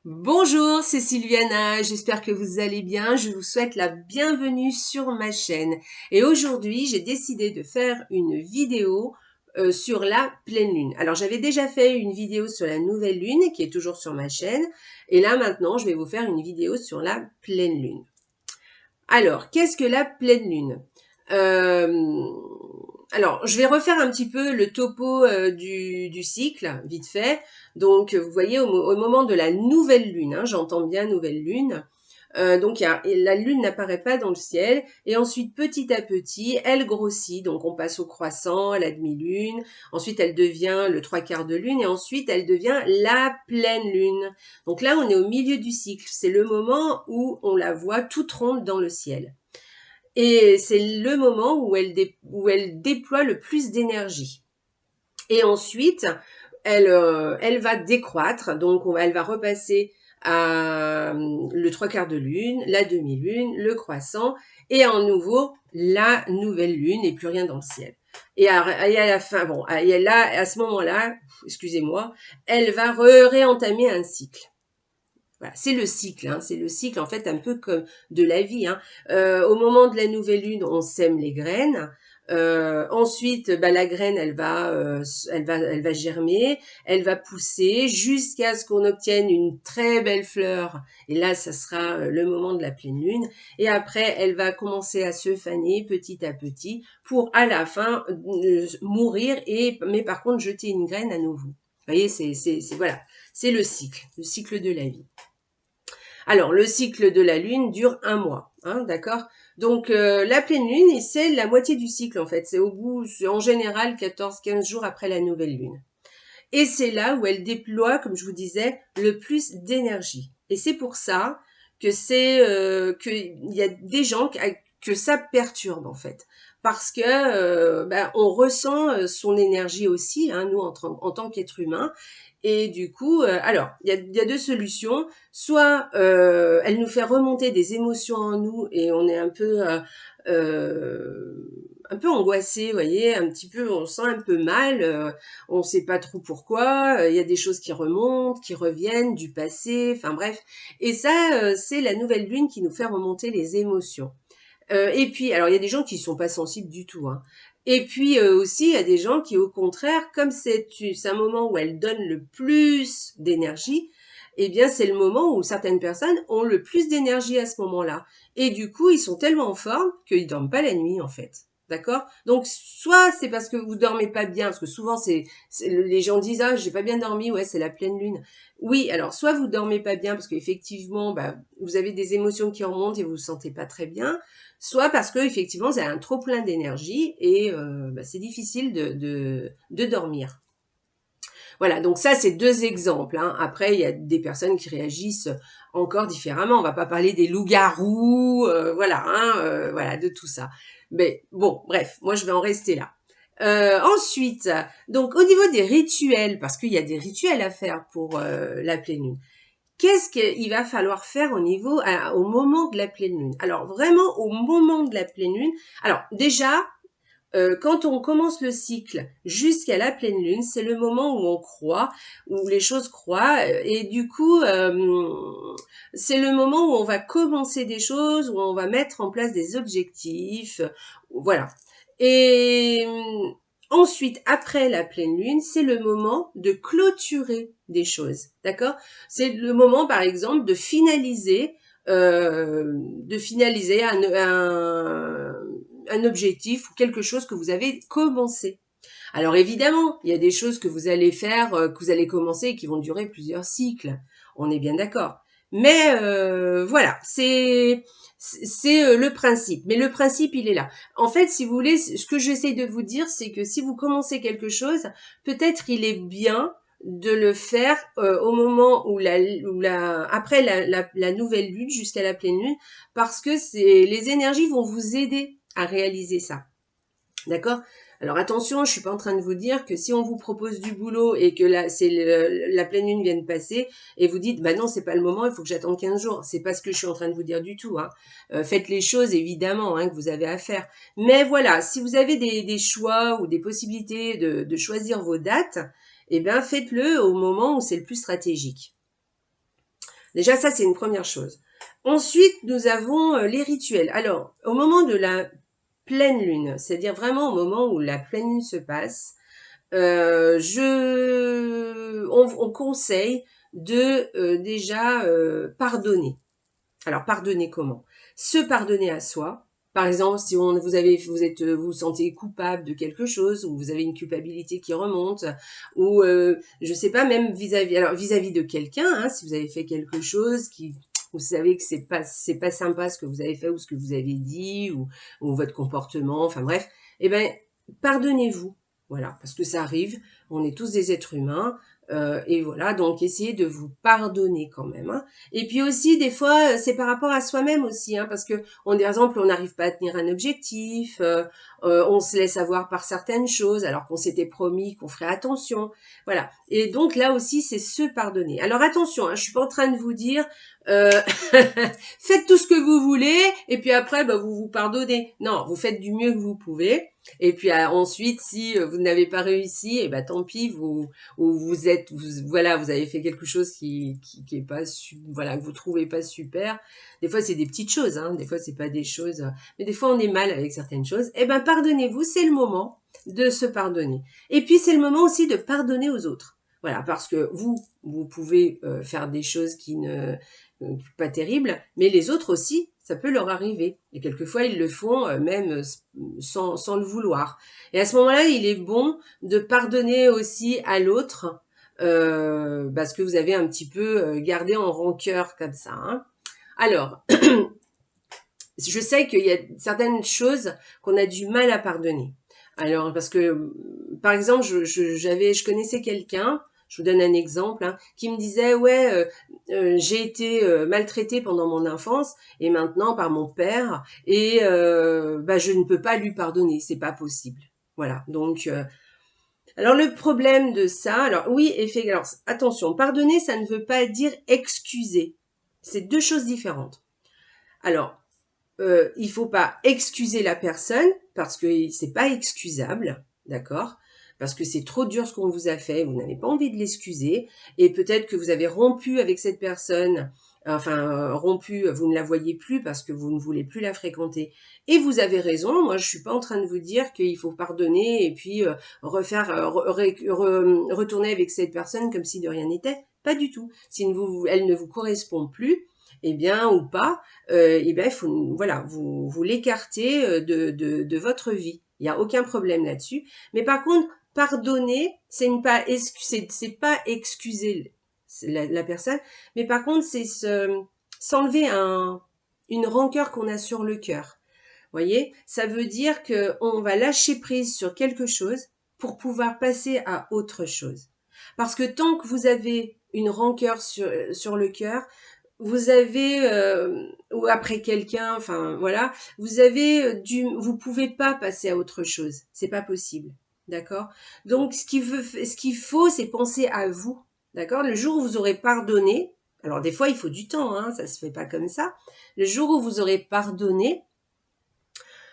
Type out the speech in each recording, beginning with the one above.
Bonjour, c'est Sylviana, j'espère que vous allez bien. Je vous souhaite la bienvenue sur ma chaîne. Et aujourd'hui, j'ai décidé de faire une vidéo sur la pleine lune. Alors, j'avais déjà fait une vidéo sur la nouvelle lune qui est toujours sur ma chaîne. Et là, maintenant, je vais vous faire une vidéo sur la pleine lune. Alors, qu'est-ce que la pleine lune? Alors, je vais refaire un petit peu le topo du cycle, vite fait. Donc, vous voyez, au moment de la nouvelle lune, hein, j'entends bien nouvelle lune, donc la lune n'apparaît pas dans le ciel, et ensuite, petit à petit, elle grossit. Donc, on passe au croissant, à la demi-lune, ensuite, elle devient le trois quarts de lune, et ensuite, elle devient la pleine lune. Donc là, on est au milieu du cycle. C'est le moment où on la voit toute ronde dans le ciel. Et c'est le moment où elle déploie le plus d'énergie. Et ensuite, elle va décroître, donc elle va repasser à le trois quarts de lune, la demi-lune, le croissant, et à nouveau la nouvelle lune, et plus rien dans le ciel. Et à la fin, bon, là, à ce moment-là, excusez-moi, elle va réentamer un cycle. Voilà, c'est le cycle, hein, c'est le cycle en fait un peu comme de la vie. Hein. Au moment de la nouvelle lune, on sème les graines. Ensuite, la graine, elle va germer, elle va pousser jusqu'à ce qu'on obtienne une très belle fleur. Et là, ça sera le moment de la pleine lune. Et après, elle va commencer à se faner petit à petit pour à la fin mourir mais par contre jeter une graine à nouveau. Vous voyez, voilà, c'est le cycle de la vie. Alors, le cycle de la Lune dure 1 mois, hein, d'accord? Donc, la pleine Lune, c'est la moitié du cycle, en fait. C'est en général 14-15 jours après la nouvelle Lune. Et c'est là où elle déploie, comme je vous disais, le plus d'énergie. Et c'est pour ça que qu'il y a des gens que ça perturbe, en fait. Parce que on ressent son énergie aussi, hein, nous, en tant qu'être humain. Et du coup, alors, il y a deux solutions. Soit elle nous fait remonter des émotions en nous et on est un peu angoissé, vous voyez, un petit peu, on se sent un peu mal, on ne sait pas trop pourquoi, il y a des choses qui remontent, qui reviennent du passé, enfin bref. Et ça, c'est la nouvelle lune qui nous fait remonter les émotions. Et puis, alors il y a des gens qui sont pas sensibles du tout, hein. Et puis aussi, il y a des gens qui, au contraire, comme c'est un moment où elle donne le plus d'énergie, eh bien, c'est le moment où certaines personnes ont le plus d'énergie à ce moment-là. Et du coup, ils sont tellement en forme qu'ils dorment pas la nuit, en fait. D'accord? Donc, soit c'est parce que vous dormez pas bien, parce que souvent, les gens disent, ah, j'ai pas bien dormi, ouais, c'est la pleine lune. Oui, alors, soit vous dormez pas bien parce qu'effectivement, vous avez des émotions qui remontent et vous vous sentez pas très bien, soit parce que effectivement vous avez un trop plein d'énergie et c'est difficile de dormir. Voilà, donc ça c'est deux exemples. Hein. Après, il y a des personnes qui réagissent encore différemment. On va pas parler des loups-garous, voilà, hein, voilà, de tout ça. Mais bon, bref, moi je vais en rester là. Ensuite, donc au niveau des rituels, parce qu'il y a des rituels à faire pour la pleine lune. Qu'est-ce qu'il va falloir faire au moment de la pleine lune? Alors vraiment au moment de la pleine lune. Alors déjà, quand on commence le cycle jusqu'à la pleine lune, c'est le moment où on croît, où les choses croient, et du coup, c'est le moment où on va commencer des choses, où on va mettre en place des objectifs, voilà. Et ensuite, après la pleine lune, c'est le moment de clôturer des choses, d'accord? C'est le moment, par exemple, de finaliser un objectif ou quelque chose que vous avez commencé. Alors évidemment, il y a des choses que vous allez faire, que vous allez commencer et qui vont durer plusieurs cycles. On est bien d'accord. Mais voilà, c'est le principe. Mais le principe, il est là. En fait, si vous voulez, ce que j'essaie de vous dire, c'est que si vous commencez quelque chose, peut-être il est bien de le faire au moment où après la nouvelle lune jusqu'à la pleine lune, parce que les énergies vont vous aider à réaliser ça. D'accord? Alors attention, je suis pas en train de vous dire que si on vous propose du boulot et que la pleine lune vient de passer et vous dites bah non c'est pas le moment, il faut que j'attende 15 jours. C'est pas ce que je suis en train de vous dire du tout. Hein. Faites les choses évidemment hein, que vous avez à faire. Mais voilà, si vous avez des choix ou des possibilités de choisir vos dates, eh bien faites-le au moment où c'est le plus stratégique. Déjà, ça, c'est une première chose. Ensuite, nous avons les rituels. Alors, au moment de la pleine lune, c'est-à-dire vraiment au moment où la pleine lune se passe, on conseille de déjà pardonner. Alors, pardonner comment? Se pardonner à soi. Par exemple, si vous vous sentez coupable de quelque chose, ou vous avez une culpabilité qui remonte, ou je sais pas, même vis-à-vis de quelqu'un, hein, si vous avez fait quelque chose qui vous savez que c'est pas sympa ce que vous avez fait ou ce que vous avez dit ou votre comportement, enfin bref, eh ben pardonnez-vous. Voilà, parce que ça arrive, on est tous des êtres humains, et voilà, donc essayez de vous pardonner quand même, hein. Et puis aussi, des fois, c'est par rapport à soi-même aussi, hein, parce que, par exemple, on n'arrive pas à tenir un objectif, on se laisse avoir par certaines choses, alors qu'on s'était promis qu'on ferait attention. Voilà. Et donc là aussi, c'est se pardonner. Alors attention, hein, je suis pas en train de vous dire, euh, faites tout ce que vous voulez, et puis après, bah, vous vous pardonnez. Non, vous faites du mieux que vous pouvez. Et puis ensuite, si vous n'avez pas réussi, et ben tant pis, voilà, vous avez fait quelque chose qui est pas voilà, que vous trouvez pas super. Des fois, c'est des petites choses, hein. Des fois, c'est pas des choses, mais des fois, on est mal avec certaines choses. Et ben, pardonnez-vous, c'est le moment de se pardonner. Et puis, c'est le moment aussi de pardonner aux autres. Voilà, parce que vous pouvez faire des choses qui ne pas terribles, mais les autres aussi, ça peut leur arriver. Et quelquefois, ils le font même sans le vouloir. Et à ce moment-là, il est bon de pardonner aussi à l'autre, parce que vous avez un petit peu gardé en rancœur comme ça, hein. Alors, je sais qu'il y a certaines choses qu'on a du mal à pardonner. Alors, parce que, par exemple, je connaissais quelqu'un, je vous donne un exemple, hein, qui me disait, ouais, j'ai été maltraitée pendant mon enfance et maintenant par mon père et bah, je ne peux pas lui pardonner, c'est pas possible. Voilà, donc alors le problème de ça, alors oui, alors attention, pardonner, ça ne veut pas dire excuser. C'est deux choses différentes. Alors, il faut pas excuser la personne parce que c'est pas excusable, d'accord? Parce que c'est trop dur ce qu'on vous a fait, vous n'avez pas envie de l'excuser, et peut-être que vous avez rompu avec cette personne, enfin rompu, vous ne la voyez plus parce que vous ne voulez plus la fréquenter. Et vous avez raison, moi je suis pas en train de vous dire qu'il faut pardonner et puis refaire, retourner avec cette personne comme si de rien n'était. Pas du tout. Si elle ne vous correspond plus, eh bien ou pas, eh bien, il faut, voilà, vous l'écartez de votre vie. Il n'y a aucun problème là-dessus. Mais par contre, pardonner, c'est c'est pas excuser la personne, mais par contre, c'est s'enlever une rancœur qu'on a sur le cœur. Voyez, ça veut dire qu'on va lâcher prise sur quelque chose pour pouvoir passer à autre chose. Parce que tant que vous avez une rancœur sur le cœur, vous avez ou après quelqu'un, enfin voilà, vous pouvez pas passer à autre chose, c'est pas possible, d'accord? Donc ce qu'il faut, c'est penser à vous, d'accord? Le jour où vous aurez pardonné, alors des fois il faut du temps, hein, ça se fait pas comme ça. Le jour où vous aurez pardonné,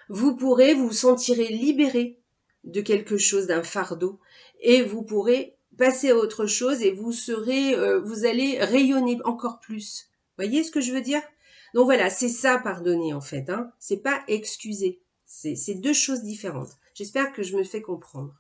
vous pourrez vous sentirez libéré de quelque chose, d'un fardeau, et vous pourrez passer à autre chose et vous allez rayonner encore plus. Voyez ce que je veux dire? Donc voilà, c'est ça pardonner en fait, hein. C'est pas excuser. C'est deux choses différentes. J'espère que je me fais comprendre.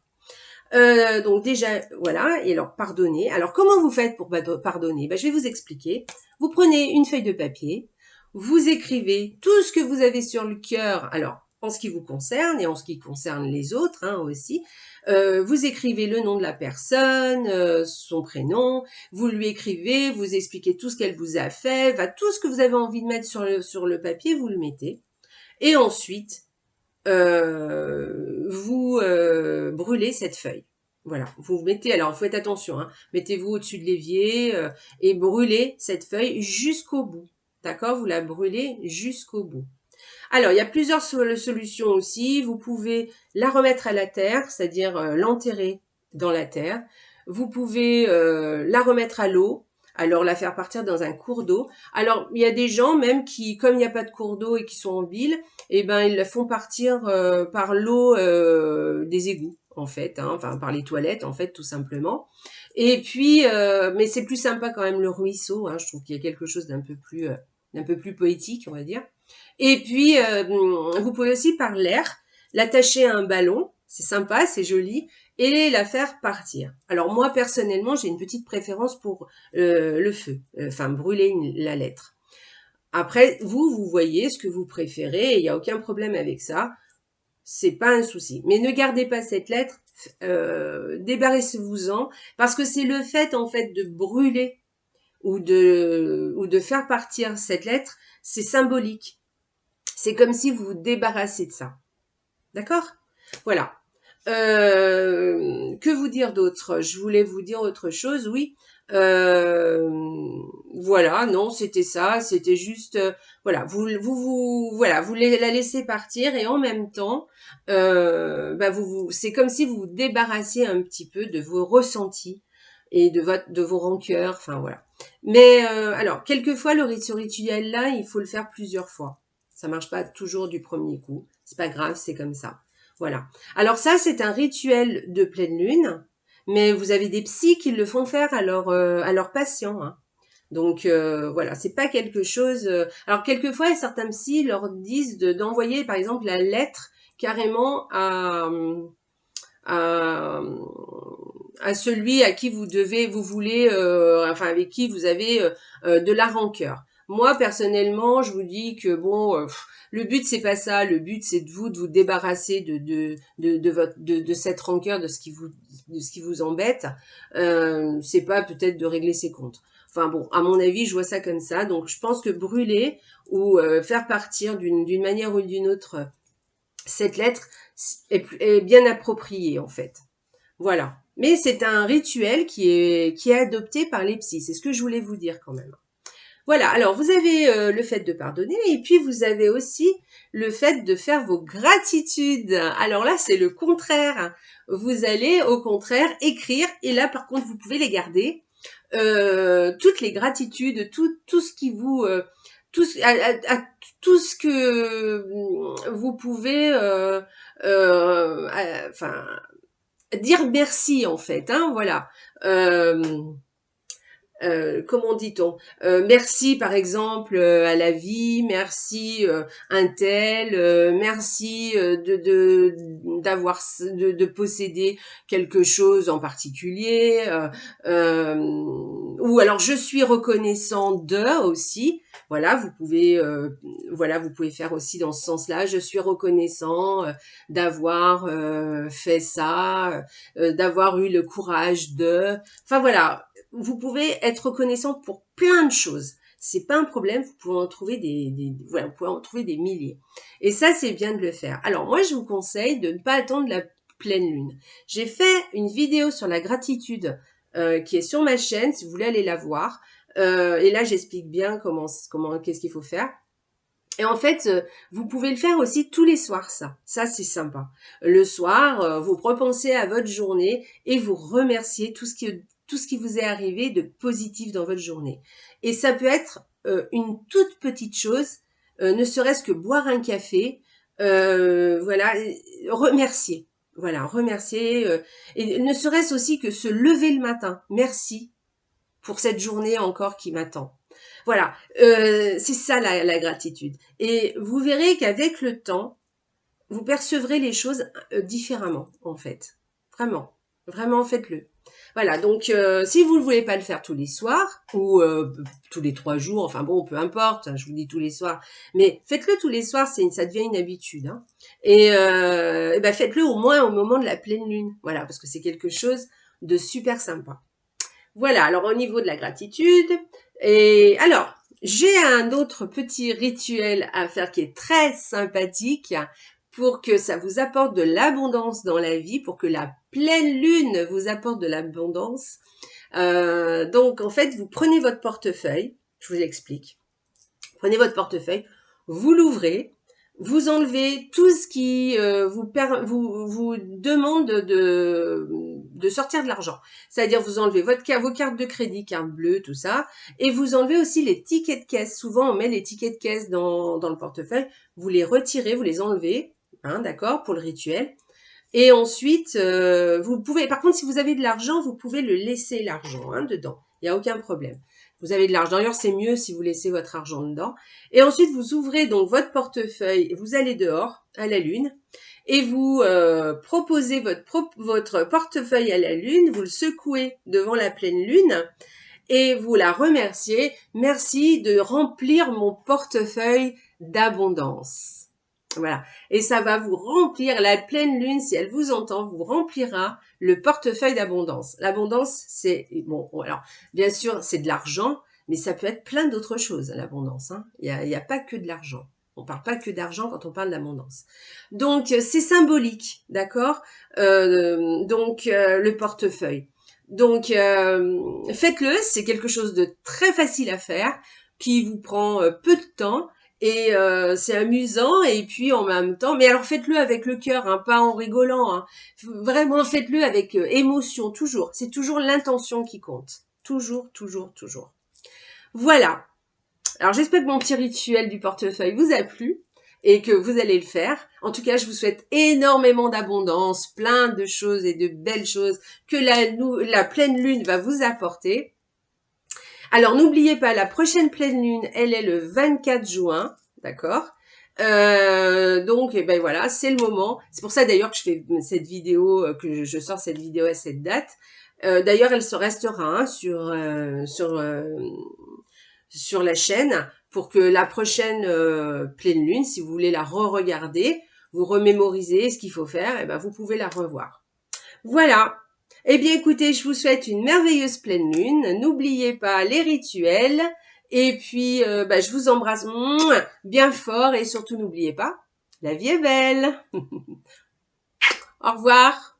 Donc déjà, voilà, et alors pardonner. Alors comment vous faites pour pardonner? Je vais vous expliquer. Vous prenez une feuille de papier, vous écrivez tout ce que vous avez sur le cœur, alors en ce qui vous concerne et en ce qui concerne les autres, hein, aussi. Vous écrivez le nom de la personne, son prénom, vous lui écrivez, vous expliquez tout ce qu'elle vous a fait, tout ce que vous avez envie de mettre sur le papier, vous le mettez. Et ensuite, vous brûlez cette feuille. Voilà, vous mettez, alors faites attention, hein, mettez-vous au-dessus de l'évier et brûlez cette feuille jusqu'au bout. D'accord? Vous la brûlez jusqu'au bout. Alors, il y a plusieurs solutions aussi. Vous pouvez la remettre à la terre, c'est-à-dire l'enterrer dans la terre. Vous pouvez la remettre à l'eau, alors la faire partir dans un cours d'eau. Alors, il y a des gens même qui, comme il n'y a pas de cours d'eau et qui sont en ville, eh ben, ils la font partir par l'eau des égouts, en fait, hein, enfin par les toilettes, en fait, tout simplement. Et puis, mais c'est plus sympa quand même le ruisseau, hein, je trouve qu'il y a quelque chose d'un peu plus poétique, on va dire. Et puis, vous pouvez aussi par l'air l'attacher à un ballon, c'est sympa, c'est joli, et la faire partir. Alors moi, personnellement, j'ai une petite préférence pour le feu, enfin brûler la lettre. Après, vous voyez ce que vous préférez, il n'y a aucun problème avec ça, c'est pas un souci. Mais ne gardez pas cette lettre, débarrassez-vous-en, parce que c'est le fait en fait de brûler ou de faire partir cette lettre, c'est symbolique. C'est comme si vous vous débarrassez de ça. D'accord? Voilà. Que vous dire d'autre? Je voulais vous dire autre chose, oui. Euh, voilà, non, c'était ça, c'était juste, voilà, voilà, vous la laissez partir et en même temps, bah c'est comme si vous vous débarrassiez un petit peu de vos ressentis et de vos rancœurs, enfin voilà. Mais alors, quelquefois, ce rituel-là, il faut le faire plusieurs fois. Ça marche pas toujours du premier coup. C'est pas grave, c'est comme ça. Voilà. Alors ça, c'est un rituel de pleine lune, mais vous avez des psys qui le font faire à leurs patients, hein. Donc voilà, c'est pas quelque chose. Alors quelquefois, certains psys leur disent d'envoyer, par exemple, la lettre carrément à, à celui à qui vous voulez, enfin avec qui vous avez de la rancœur. Moi personnellement, je vous dis que bon, le but c'est pas ça. Le but c'est de vous débarrasser de cette rancœur, de ce qui vous embête. C'est pas peut-être de régler ses comptes. Enfin bon, à mon avis, je vois ça comme ça. Donc je pense que brûler ou faire partir d'une manière ou d'une autre cette lettre est bien appropriée en fait. Voilà. Mais c'est un rituel qui est adopté par les psys. C'est ce que je voulais vous dire quand même. Voilà. Alors, vous avez le fait de pardonner et puis vous avez aussi le fait de faire vos gratitudes. Alors là, c'est le contraire. Vous allez au contraire écrire et là, par contre, vous pouvez les garder. Toutes les gratitudes, tout ce qui vous... tout ce que vous pouvez... enfin dire merci en fait, hein, voilà. Comment dit-on, merci par exemple à la vie, merci un tel, merci de posséder quelque chose en particulier, ou alors je suis reconnaissant de aussi. Voilà, vous pouvez faire aussi dans ce sens-là. Je suis reconnaissant d'avoir fait ça, d'avoir eu le courage de. Enfin voilà, vous pouvez être reconnaissant pour plein de choses. C'est pas un problème, vous pouvez en trouver voilà, vous pouvez en trouver des milliers. Et ça, c'est bien de le faire. Alors moi, je vous conseille de ne pas attendre la pleine lune. J'ai fait une vidéo sur la gratitude qui est sur ma chaîne, si vous voulez aller la voir. Et là, j'explique bien qu'est-ce qu'il faut faire. Et en fait, vous pouvez le faire aussi tous les soirs, ça. Ça, c'est sympa. Le soir, vous repensez à votre journée et vous remerciez tout ce qui vous est arrivé de positif dans votre journée. Et ça peut être une toute petite chose, ne serait-ce que boire un café, voilà, remercier. Voilà, remercier. Et ne serait-ce aussi que se lever le matin. Merci pour cette journée encore qui m'attend. Voilà, c'est ça la gratitude. Et vous verrez qu'avec le temps, vous percevrez les choses différemment, en fait. Vraiment, vraiment faites-le. Voilà, donc si vous ne voulez pas le faire tous les soirs, ou tous les 3 jours, enfin bon, peu importe, hein, je vous dis tous les soirs, mais faites-le tous les soirs, ça devient une habitude. Hein. Et ben faites-le au moins au moment de la pleine lune, voilà, parce que c'est quelque chose de super sympa. Voilà, alors au niveau de la gratitude, et alors, j'ai un autre petit rituel à faire qui est très sympathique pour que ça vous apporte de l'abondance dans la vie, pour que la pleine lune vous apporte de l'abondance. Donc, en fait, vous prenez votre portefeuille, je vous explique. Prenez votre portefeuille, vous l'ouvrez, vous enlevez tout ce qui vous demande de sortir de l'argent. C'est-à-dire vous enlevez vos cartes de crédit, carte bleue, tout ça, et vous enlevez aussi les tickets de caisse. Souvent, on met les tickets de caisse dans le portefeuille. Vous les retirez, vous les enlevez, hein, d'accord, pour le rituel. Et ensuite, vous pouvez, par contre, si vous avez de l'argent, vous pouvez le laisser l'argent hein, dedans. Il n'y a aucun problème. Vous avez de l'argent. D'ailleurs, c'est mieux si vous laissez votre argent dedans. Et ensuite, vous ouvrez donc votre portefeuille. Vous allez dehors à la lune et vous proposez votre portefeuille à la lune. Vous le secouez devant la pleine lune et vous la remerciez. Merci de remplir mon portefeuille d'abondance. Voilà. Et ça va vous remplir, la pleine lune, si elle vous entend, vous remplira le portefeuille d'abondance. L'abondance, c'est, bon, alors, bien sûr, c'est de l'argent, mais ça peut être plein d'autres choses, l'abondance. Hein. Il y a pas que de l'argent. On parle pas que d'argent quand on parle d'abondance. Donc, c'est symbolique, d'accord le portefeuille. Donc, faites-le, c'est quelque chose de très facile à faire, qui vous prend peu de temps, et c'est amusant et puis en même temps, mais alors faites-le avec le cœur, hein, pas en rigolant. Hein. Vraiment, faites-le avec émotion, toujours. C'est toujours l'intention qui compte. Toujours, toujours, toujours. Voilà. Alors j'espère que mon petit rituel du portefeuille vous a plu et que vous allez le faire. En tout cas, je vous souhaite énormément d'abondance, plein de choses et de belles choses que la pleine lune va vous apporter. Alors, n'oubliez pas, la prochaine pleine lune, elle est le 24 juin, d'accord donc, ben voilà, c'est le moment. C'est pour ça d'ailleurs que je fais cette vidéo, que je sors cette vidéo à cette date. D'ailleurs, elle se restera hein, sur la chaîne pour que la prochaine pleine lune, si vous voulez la re-regarder, vous remémorisez ce qu'il faut faire, et ben vous pouvez la revoir. Voilà. Eh bien, écoutez, je vous souhaite une merveilleuse pleine lune. N'oubliez pas les rituels. Et puis, je vous embrasse bien fort. Et surtout, n'oubliez pas, la vie est belle. Au revoir.